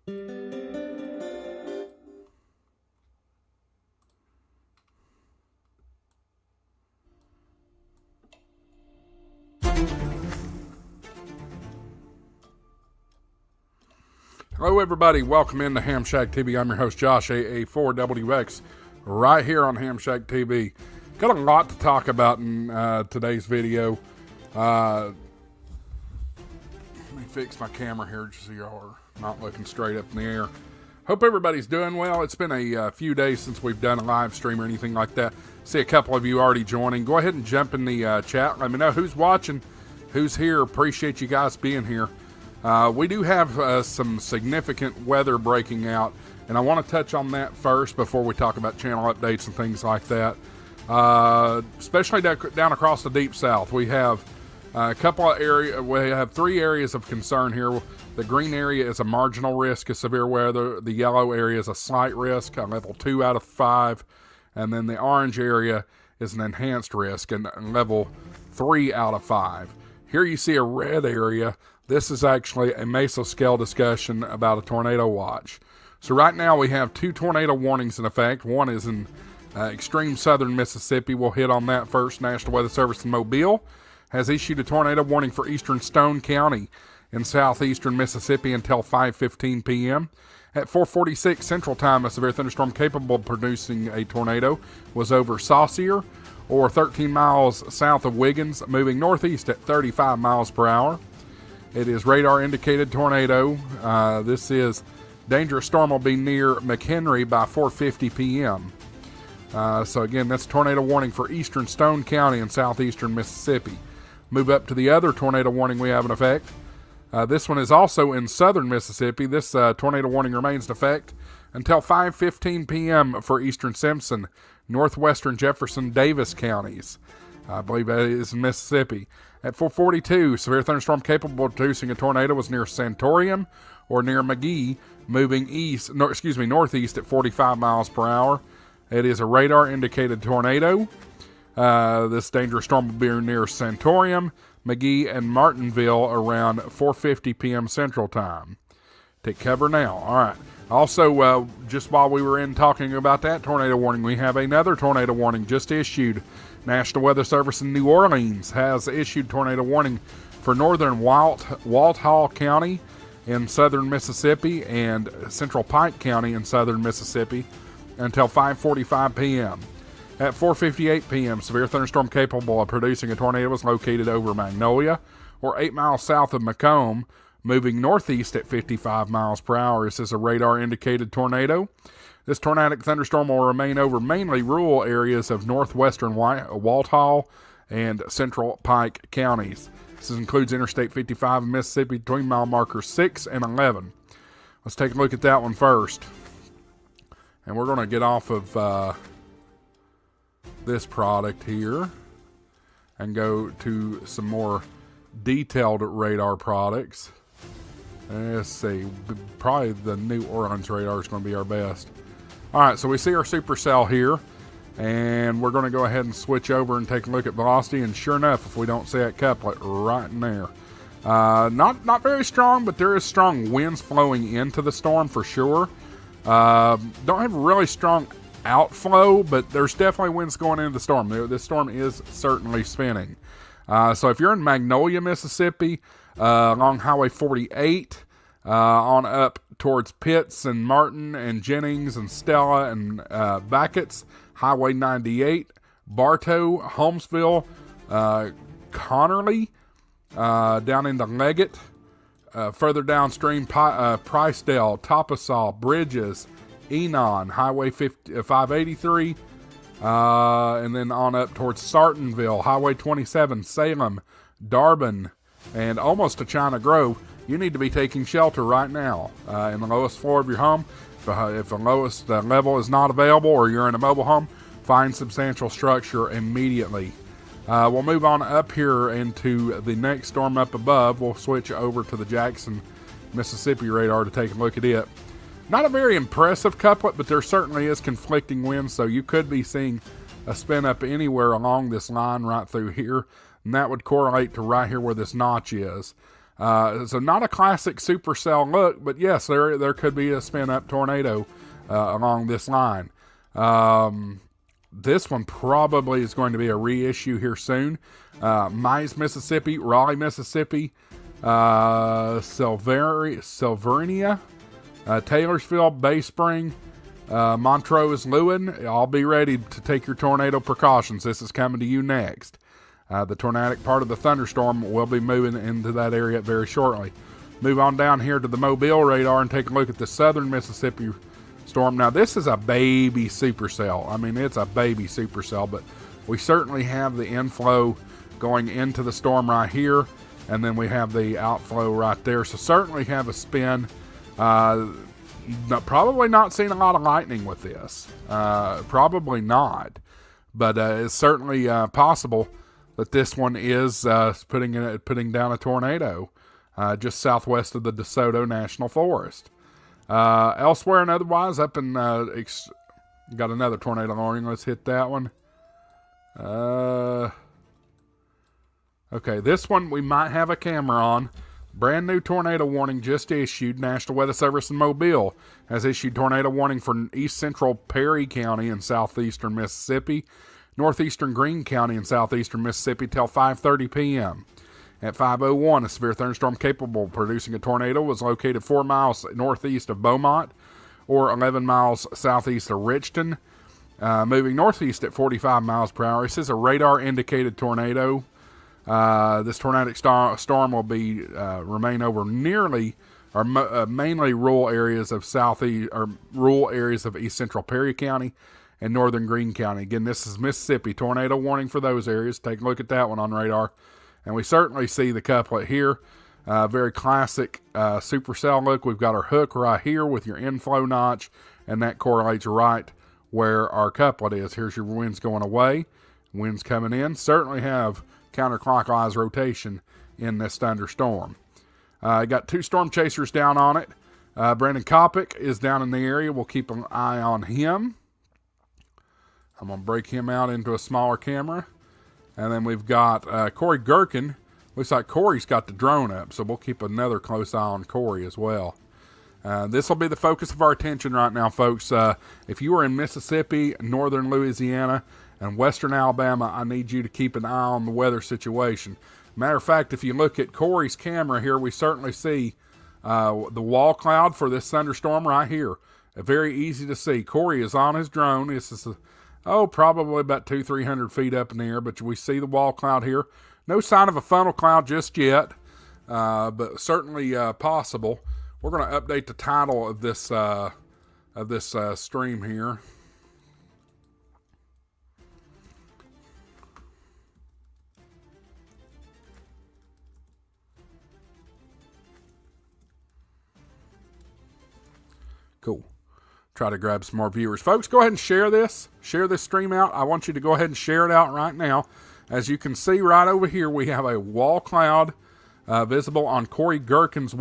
Hello everybody, welcome into HamShackTV. I'm your host Josh, AA4WX, right here on HamShackTV. Got a lot to talk about in today's video. Let me fix my camera here just so y'all are not looking straight up in the air. Hope everybody's doing well. It's been a few days since we've done a live stream or anything like that. See a couple of you already joining. Go ahead and jump in the chat. Let me know who's watching, who's here. Appreciate you guys being here. We do have some significant weather breaking out, and I want to touch on that first before we talk about channel updates and things like that. Especially down across the deep south, we have a couple of areas. We have 3 areas of concern here. The green area is a marginal risk of severe weather. The yellow area is a slight risk, a level 2 out of 5, and then the orange area is an enhanced risk and level 3 out of 5. Here you see a red area. This is actually a mesoscale discussion about a tornado watch. So right now we have 2 tornado warnings in effect. One is in extreme southern Mississippi. We'll hit on that first. National Weather Service in Mobile has issued a tornado warning for eastern Stone County in southeastern Mississippi until 5:15 p.m. At 4:46 Central Time, a severe thunderstorm capable of producing a tornado was over Saucier, or 13 miles south of Wiggins, moving northeast at 35 miles per hour. It is radar indicated tornado. This is dangerous storm will be near McHenry by 4:50 p.m. So again, that's tornado warning for eastern Stone County and southeastern Mississippi. Move up to the other tornado warning we have in effect. This one is also in southern Mississippi. This tornado warning remains in effect until 5:15 p.m. for eastern Simpson, northwestern Jefferson, Davis counties. I believe that is in Mississippi. At 4:42, severe thunderstorm capable of producing a tornado was near Santorium or near McGee, moving northeast at 45 miles per hour. It is a radar indicated tornado. This dangerous storm will be near Santorium, McGee, and Martinville around 4:50 p.m. Central Time. Take cover now. All right. Also, just while we were in talking about that tornado warning, we have another tornado warning just issued. National Weather Service in New Orleans has issued tornado warning for northern Walthall County in southern Mississippi and central Pike County in southern Mississippi until 5:45 p.m. At 4:58 p.m., severe thunderstorm capable of producing a tornado was located over Magnolia, or 8 miles south of Macomb, moving northeast at 55 miles per hour. This is a radar-indicated tornado. This tornadic thunderstorm will remain over mainly rural areas of northwestern Walthall and central Pike counties. This includes Interstate 55 in Mississippi between mile markers 6 and 11. Let's take a look at that one first. And we're going to get off of this product here and go to some more detailed radar products. Let's see, probably the New Orleans radar is going to be our best. All right, so we see our supercell here, and we're going to go ahead and switch over and take a look at velocity, and sure enough, if we don't see that couplet right in there. Not very strong, but there is strong winds flowing into the storm for sure. Don't have really strong outflow, but there's definitely winds going into the storm. This storm is certainly spinning. So if you're in Magnolia, Mississippi, along Highway 48, on up towards Pitts and Martin and Jennings and Stella and Backett's, Highway 98, Bartow, Holmesville, Connerly, down into Leggett, further downstream, Pricedale, Topsaw, Bridges, Enon, Highway 583, and then on up towards Sartonville, Highway 27, Salem, Darbin, and almost to China Grove. You need to be taking shelter right now in the lowest floor of your home. If the lowest level is not available or you're in a mobile home, find substantial structure immediately. We'll move on up here into the next storm up above. We'll switch over to the Jackson, Mississippi radar to take a look at it. Not a very impressive couplet, but there certainly is conflicting winds, so you could be seeing a spin up anywhere along this line right through here, and that would correlate to right here where this notch is. So not a classic supercell look, but yes, there could be a spin up tornado along this line. This one probably is going to be a reissue here soon. Mize, Mississippi, Raleigh, Mississippi, Sylvernia, Taylorsville, Bay Spring, Montrose, Lewin. I'll be ready to take your tornado precautions. This is coming to you next. The tornadic part of the thunderstorm will be moving into that area very shortly. Move on down here to the Mobile radar and take a look at the southern Mississippi storm. Now, this is a baby supercell. I mean, it's a baby supercell, but we certainly have the inflow going into the storm right here, and then we have the outflow right there. So certainly have a spin. Probably not seeing a lot of lightning with this. Probably not. But it's certainly possible that this one is putting down a tornado just southwest of the DeSoto National Forest. Elsewhere and otherwise, up in got another tornado warning. Let's hit that one. Okay, this one we might have a camera on. Brand new tornado warning just issued. National Weather Service in Mobile has issued tornado warning for east central Perry County in southeastern Mississippi, northeastern Greene County in southeastern Mississippi till 5:30 p.m. At 5:01, a severe thunderstorm capable of producing a tornado was located 4 miles northeast of Beaumont or 11 miles southeast of Richton, moving northeast at 45 miles per hour. This is a radar-indicated tornado. This tornadic storm will be remain over mainly rural areas of east central Perry County and northern Greene County. Again, this is Mississippi. Tornado warning for those areas. Take a look at that one on radar. And we certainly see the couplet here. Very classic supercell look. We've got our hook right here with your inflow notch, and that correlates right where our couplet is. Here's your winds going away, winds coming in. Certainly have counterclockwise rotation in this thunderstorm. Got 2 storm chasers down on it. Brandon Kopic is down in the area. We'll keep an eye on him. I'm going to break him out into a smaller camera. And then we've got Corey Gherkin. Looks like Corey's got the drone up, so we'll keep another close eye on Corey as well. This will be the focus of our attention right now, folks. If you are in Mississippi, northern Louisiana, and western Alabama, I need you to keep an eye on the weather situation. Matter of fact, if you look at Corey's camera here, we certainly see the wall cloud for this thunderstorm right here. Very easy to see. Corey is on his drone. This is probably about 200-300 feet up in the air, but we see the wall cloud here. No sign of a funnel cloud just yet, but certainly possible. We're going to update the title of this stream here. Cool. Try to grab some more viewers. Folks, go ahead and share this. Share this stream out. I want you to go ahead and share it out right now. As you can see right over here, we have a wall cloud visible on Corey Gherkin's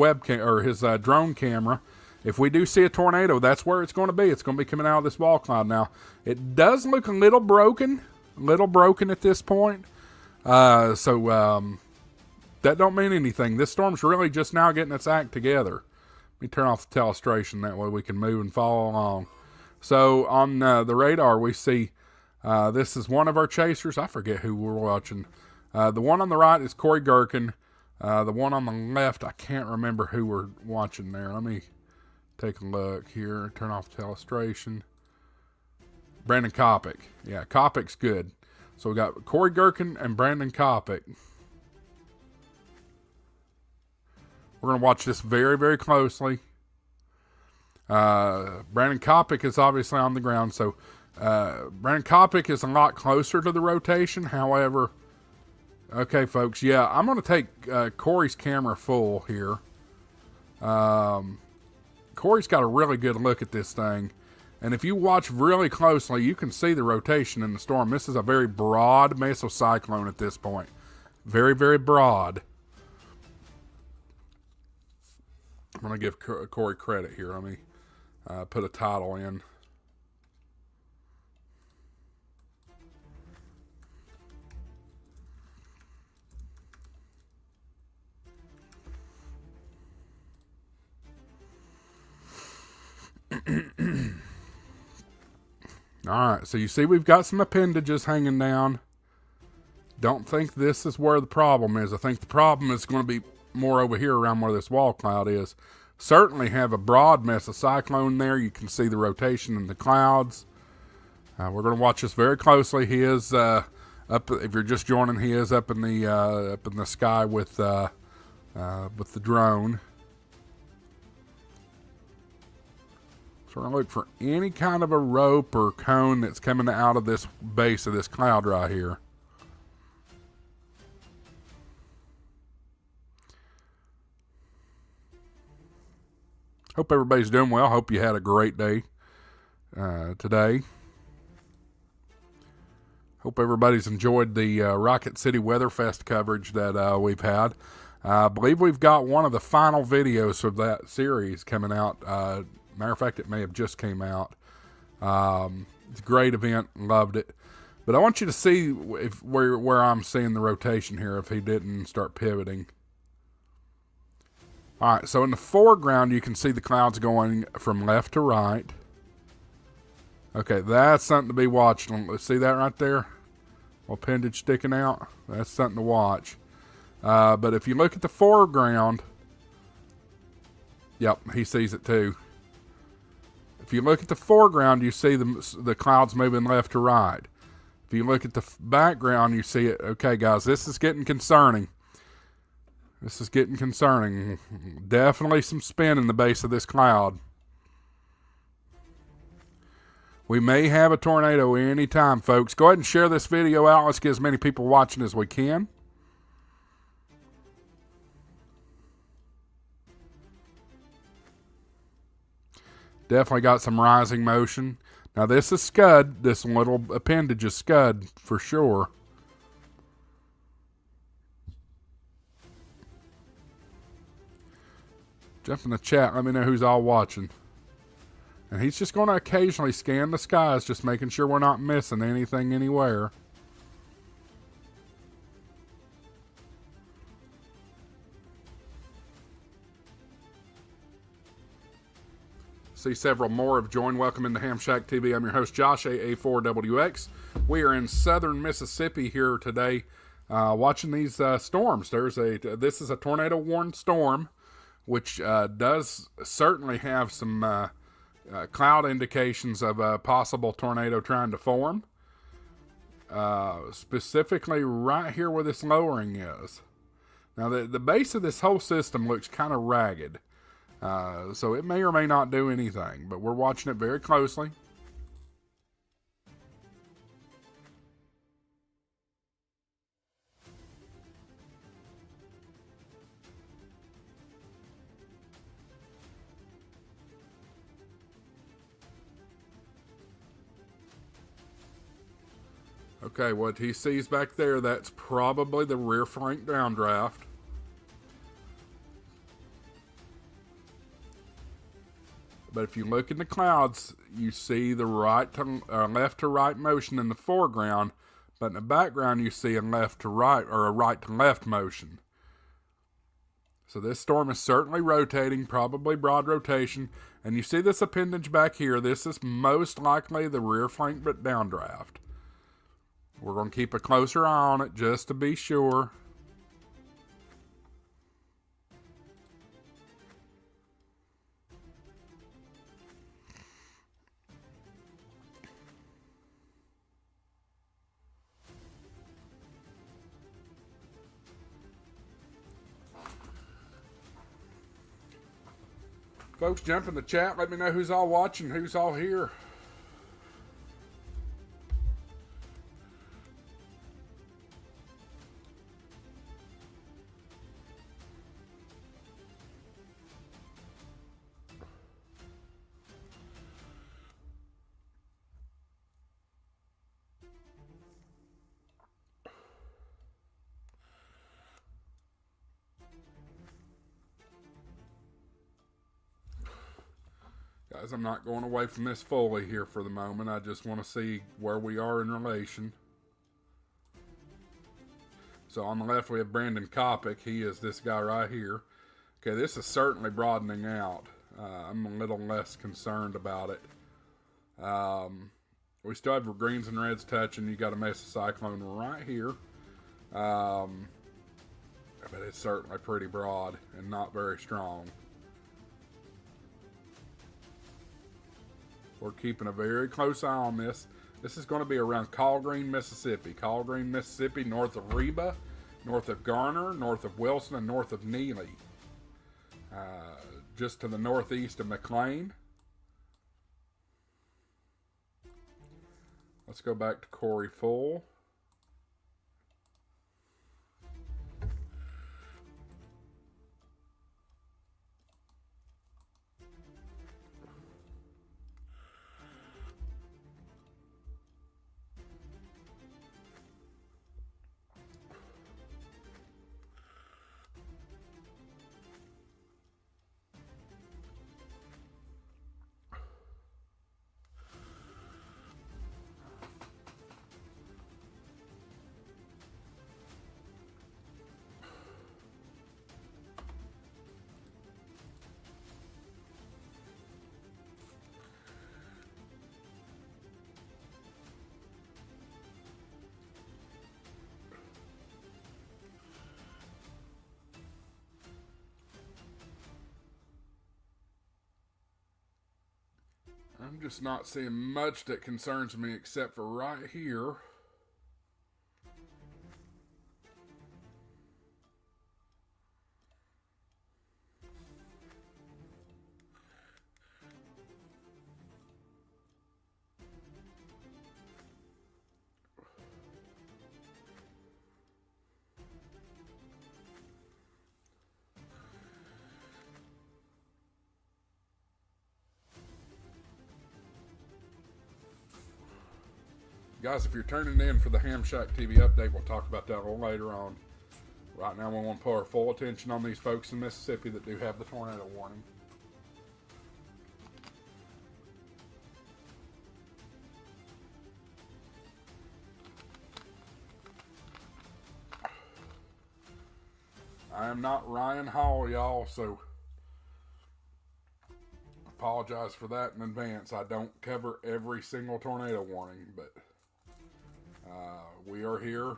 his drone camera. If we do see a tornado, that's where it's going to be. It's going to be coming out of this wall cloud. Now, it does look a little broken at this point. So that don't mean anything. This storm's really just now getting its act together. Let me turn off the telestration. That way we can move and follow along. So on the radar, we see this is one of our chasers. I forget who we're watching. The one on the right is Corey Gherkin. The one on the left, I can't remember who we're watching there. Let me take a look here. Turn off the telestration. Brandon Kopic. Yeah, Kopic's good. So we got Corey Gherkin and Brandon Kopic. We're going to watch this very, very closely. Brandon Kopic is obviously on the ground, so Brandon Kopic is a lot closer to the rotation. However, okay, folks, yeah, I'm going to take Corey's camera full here. Corey's got a really good look at this thing. And if you watch really closely, you can see the rotation in the storm. This is a very broad mesocyclone at this point. Very, very broad. I'm going to give Corey credit here. Let me put a title in. Alright, so you see we've got some appendages hanging down. Don't think this is where the problem is. I think the problem is going to be more over here around where this wall cloud is. Certainly have a broad mesocyclone there. You can see the rotation in the clouds. We're going to watch this very closely. He is up. If you're just joining, he is up in the sky with the drone. So we're going to look for any kind of a rope or cone that's coming out of this base of this cloud right here. Hope everybody's doing well. Hope you had a great day today. Hope everybody's enjoyed the Rocket City Weatherfest coverage that we've had. I believe we've got one of the final videos of that series coming out. Matter of fact, it may have just came out. It's a great event. Loved it. But I want you to see where I'm seeing the rotation here if he didn't start pivoting. All right, so in the foreground, you can see the clouds going from left to right. Okay, that's something to be watched. Let's see that right there? Appendage sticking out. That's something to watch. But if you look at the foreground, yep, he sees it too. If you look at the foreground, you see the clouds moving left to right. If you look at the background, you see it. Okay, guys, this is getting concerning. This is getting concerning. Definitely some spin in the base of this cloud. We may have a tornado anytime, folks. Go ahead and share this video out. Let's get as many people watching as we can. Definitely got some rising motion. Now this is scud. This little appendage is scud for sure. Jump in the chat. Let me know who's all watching. And he's just going to occasionally scan the skies, just making sure we're not missing anything anywhere. See several more have joined. Welcome into HamShackTV. I'm your host, Josh, AA4WX. We are in southern Mississippi here today watching these storms. This is a tornado-warned storm, which does certainly have some cloud indications of a possible tornado trying to form. Specifically right here where this lowering is. Now the base of this whole system looks kind of ragged. So it may or may not do anything, but we're watching it very closely. Okay, what he sees back there, that's probably the rear flank downdraft. But if you look in the clouds, you see the left to right motion in the foreground, but in the background you see a left to right or a right to left motion. So this storm is certainly rotating, probably broad rotation. And you see this appendage back here. This is most likely the rear flank but downdraft. We're going to keep a closer eye on it just to be sure. Folks, jump in the chat. Let me know who's all watching, who's all here. Guys, I'm not going away from this fully here for the moment. I just want to see where we are in relation. So on the left we have Brandon Kopic. He is this guy right here. Okay, this is certainly broadening out. I'm a little less concerned about it. We still have greens and reds touching. You got a mesocyclone right here. But it's certainly pretty broad and not very strong. We're keeping a very close eye on this. This is going to be around Colgreen, Mississippi. Colgreen, Mississippi, north of Reba, north of Garner, north of Wilson, and north of Neely. Just to the northeast of McLean. Let's go back to Corey Full. I'm just not seeing much that concerns me except for right here. Guys, if you're tuning in for the HamShackTV update, we'll talk about that a little later on. Right now, we want to put our full attention on these folks in Mississippi that do have the tornado warning. I am not Ryan Hall, y'all, so apologize for that in advance. I don't cover every single tornado warning, but we are here.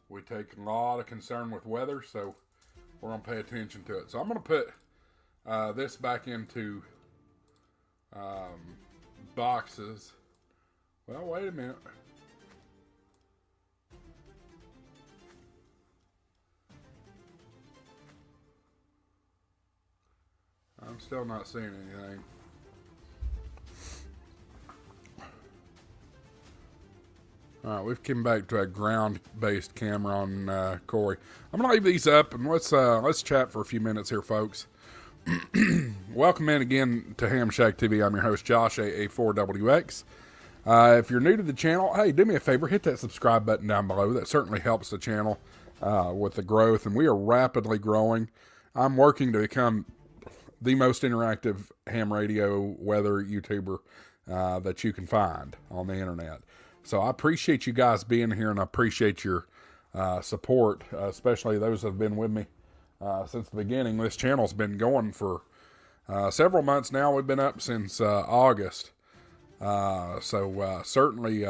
We take a lot of concern with weather, so we're going to pay attention to it. So I'm going to put this back into boxes. Well, wait a minute. I'm still not seeing anything. All right, we've come back to a ground-based camera on Corey. I'm gonna leave these up and let's chat for a few minutes here, folks. Welcome in again to HamShackTV. I'm your host Josh, AA4WX. If you're new to the channel, hey, do me a favor, hit that subscribe button down below. That certainly helps the channel with the growth, and we are rapidly growing. I'm working to become the most interactive ham radio weather YouTuber that you can find on the internet. So I appreciate you guys being here, and I appreciate your support, especially those that have been with me since the beginning. This channel's been going for several months now. We've been up since August. So certainly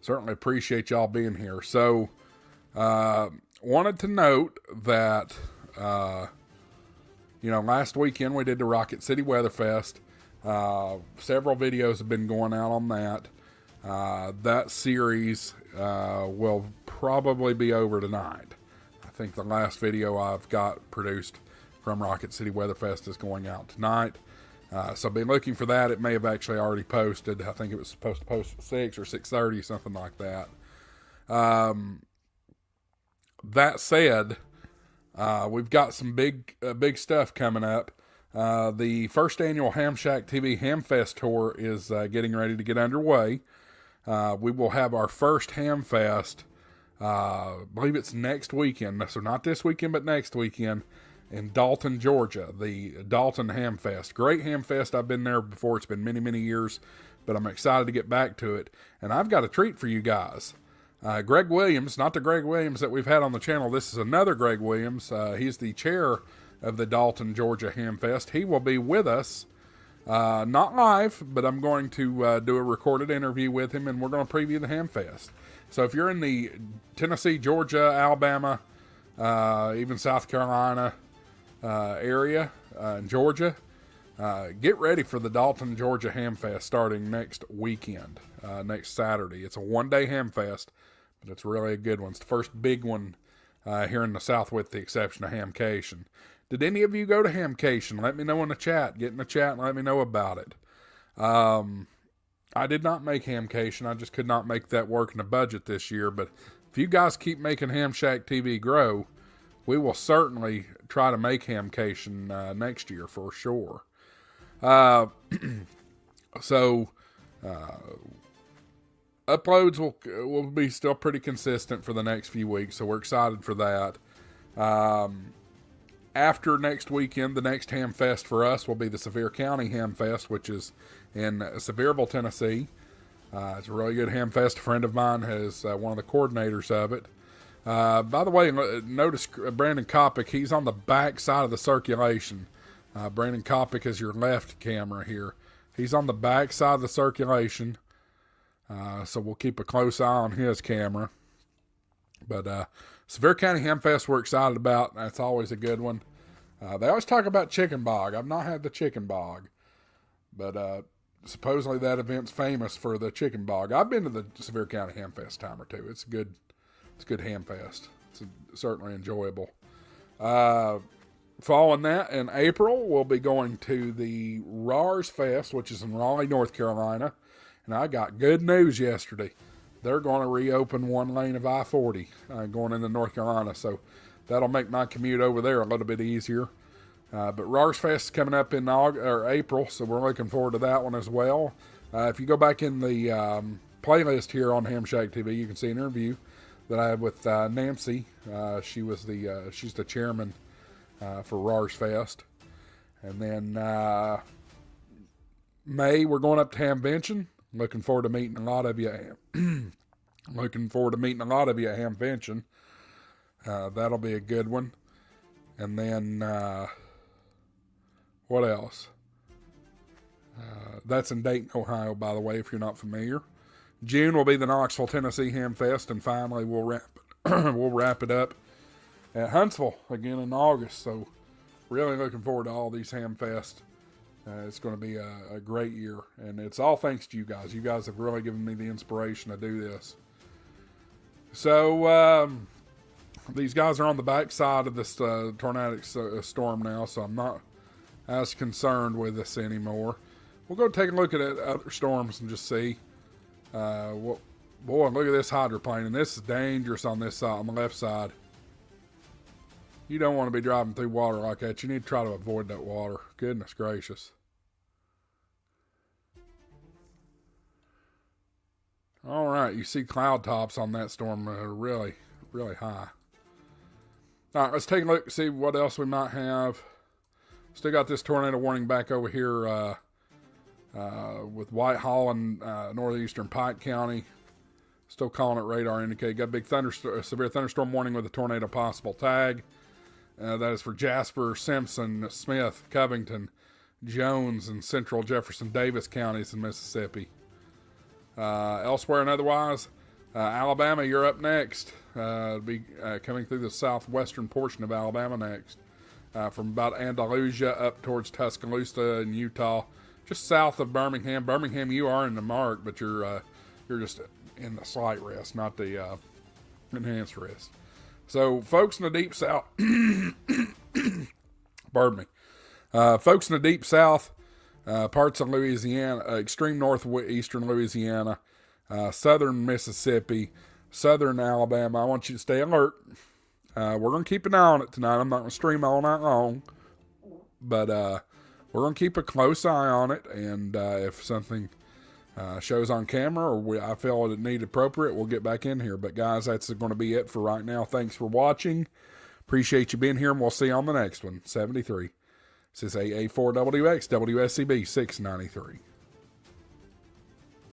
appreciate y'all being here. So wanted to note that last weekend we did the Rocket City Weather Fest. Several videos have been going out on that. That series will probably be over tonight. I think the last video I've got produced from Rocket City Weather Fest is going out tonight. So be looking for that. It may have actually already posted. I think it was supposed to post at 6 or 6:30, something like that. That said, we've got some big stuff coming up. The first annual HamShackTV HamFest tour is getting ready to get underway. We will have our first HamFest, I believe it's next weekend. So not this weekend, but next weekend in Dalton, Georgia. The Dalton HamFest. Great HamFest. I've been there before. It's been many, many years, but I'm excited to get back to it. And I've got a treat for you guys. Greg Williams, not the Greg Williams that we've had on the channel. This is another Greg Williams. He's the chair of the Dalton, Georgia Hamfest. He will be with us, not live, but I'm going to do a recorded interview with him, and we're going to preview the Hamfest. So if you're in the Tennessee, Georgia, Alabama, even South Carolina area, and Georgia, get ready for the Dalton, Georgia Hamfest starting next weekend, next Saturday. It's a one-day Hamfest, but it's really a good one. It's the first big one here in the South, with the exception of Hamcation. Did any of you go to Hamcation? Let me know in the chat. Get in the chat and let me know about it. I did not make Hamcation. I just could not make that work in the budget this year. But if you guys keep making HamShackTV grow, we will certainly try to make Hamcation next year for sure. Uploads will be still pretty consistent for the next few weeks, so we're excited for that. After next weekend, the next Hamfest for us will be the Sevier County Hamfest, which is in Sevierville, Tennessee. It's a really good Hamfest. A friend of mine is one of the coordinators of it. By the way, notice Brandon Kopic, he's on the back side of the circulation. Brandon Kopic is your left camera here. He's on the back side of the circulation. So we'll keep a close eye on his camera. But Sevier County Hamfest we're excited about. That's always a good one. They always talk about Chicken Bog. I've not had the Chicken Bog. But supposedly that event's famous for the Chicken Bog. I've been to the Sevier County Hamfest time or two. It's a good Hamfest. It's certainly enjoyable. Following that, in April, we'll be going to the RARS Fest, which is in Raleigh, North Carolina. And I got good news yesterday. They're going to reopen one lane of I-40 going into North Carolina. So that'll make my commute over there a little bit easier. But RARS Fest is coming up in April, so we're looking forward to that one as well. If you go back in the playlist here on HamShackTV, you can see an interview that I had with Nancy. She's the chairman for RARS Fest. And then May, we're going up to Hamvention. Looking forward to meeting a lot of you. At Hamvention. That'll be a good one. And then what else? That's in Dayton, Ohio, by the way, if you're not familiar. June will be the Knoxville, Tennessee Hamfest, and finally we'll wrap it up at Huntsville again in August. So really looking forward to all these Hamfests. It's going to be a great year, and it's all thanks to you guys. You guys have really given me the inspiration to do this. So these guys are on the back side of this tornadic storm now, so I'm not as concerned with this anymore. We'll go take a look at other storms and just see. Boy, look at this hydroplane, and this is dangerous on this side, on the left side. You don't want to be driving through water like that. You need to try to avoid that water. Goodness gracious. All right, you see cloud tops on that storm really, really high. All right, let's take a look, see what else we might have. Still got this tornado warning back over here with Whitehall and northeastern Pike County. Still calling it radar indicated. Got a big severe thunderstorm warning with a tornado possible tag. That is for Jasper, Simpson, Smith, Covington, Jones, and central Jefferson Davis counties in Mississippi. Elsewhere and otherwise, Alabama, you're up next. Be coming through the southwestern portion of Alabama next. From about Andalusia up towards Tuscaloosa in Utah, just south of Birmingham. Birmingham, you are in the mark, but you're just in the slight risk, not the enhanced risk. So, folks in the deep south, pardon me, folks in the deep south, parts of Louisiana, extreme northeastern Louisiana, southern Mississippi, southern Alabama, I want you to stay alert. We're going to keep an eye on it tonight. I'm not going to stream all night long, but we're going to keep a close eye on it, and if something shows on camera or I feel it need appropriate, we'll get back in here. But guys, that's going to be it for right now. Thanks for watching. Appreciate you being here, and we'll see you on the next one. 73. This is AA4WX, WSCB 693.